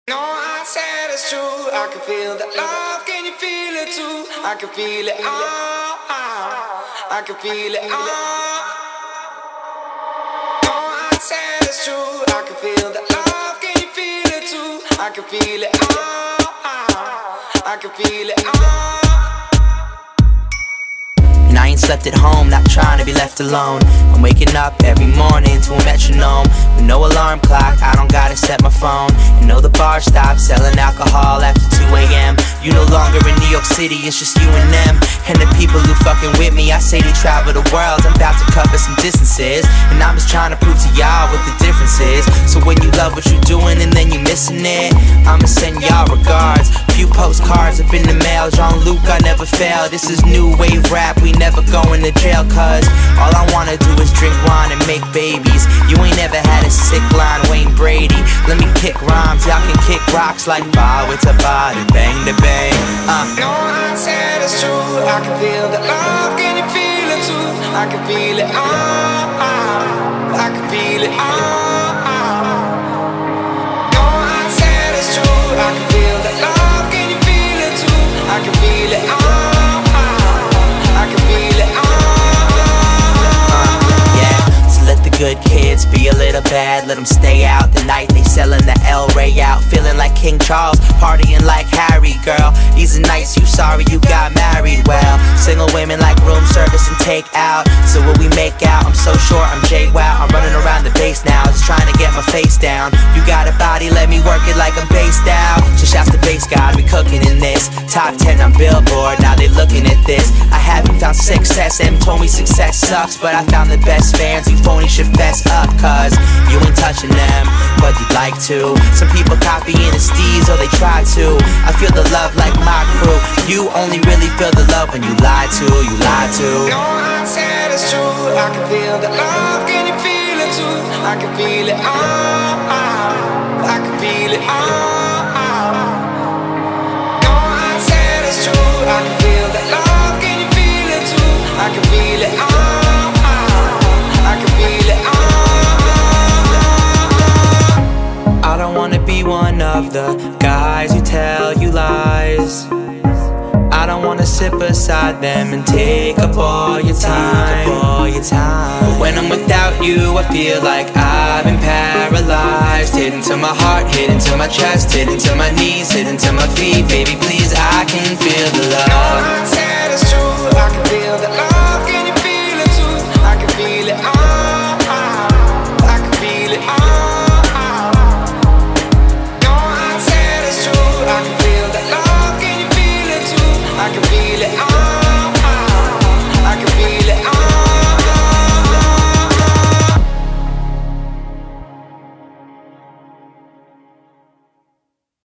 No, I said it's true. I can feel the love. Can you feel it too? I can feel it. I can feel it. No, I said it's true. I can feel the love. Can you feel it too? I can feel it. I can feel it. And I ain't slept at home, not trying to be left alone. I'm waking up every morning to a metronome. With no alarm clock, I don't gotta set my phone. And know the bar stops selling alcohol after 2 a.m. You no longer in New York City, it's just you and them. And the people who fucking with me, I say they travel the world. I'm about to cover some distances, and I'm just trying to prove to y'all what the difference is. So when you love what you're doing and then you missing it, I'ma send y'all regards. Few postcards up in the mail, Jean-Luc, I never fail. This is new wave rap, we never going to jail. Cause all I wanna do is drink wine and make babies. You ain't never had a sick line, Wayne Brady. Let me kick rhymes, y'all can kick rocks like bow, it's a body, bang to bang. No, I said it's true. I can feel the love, can you feel it too? I can feel it, I can feel it, No, I said it's true. I can feel the love, can you feel it too? I can feel it, I can feel it, Yeah, so let the good kids be a little bad, let them stay out the night. They selling the El Rey out, feeling like King Charles, partying like Harry. Girl, easy nights, you sorry you got married. Well, single women like room service and take out. So when we make out, I'm so short, I'm J-Wow. I'm running around the base now, just trying to get my face down. You got a body, let me work it like I'm based out. Just shouts the bass god, we cooking in this. Top 10 on Billboard, now they looking at this. I haven't found success, M told me success sucks, but I found the best fans. You phony should fess up, cause you ain't touching them, but you'd like to. Some people copying the steez, or they try to. I feel the love like my crew. You only really feel the love when you lie to, you lie to. No, I said it's true. I can feel the love, can you feel it too? I can feel it, I can feel it, No, I said it's true. I can feel the love, can you feel it too? I can feel it, I can feel it, I don't wanna be one of the guys who tell you lies. I don't wanna sit beside them and take up all your time. But when I'm without you, I feel like I've been paralyzed. Hit into my heart, hit into my chest, hit into my knees, hit into my feet. Baby, please, I can feel the love. No, I said it's true. I can feel the love.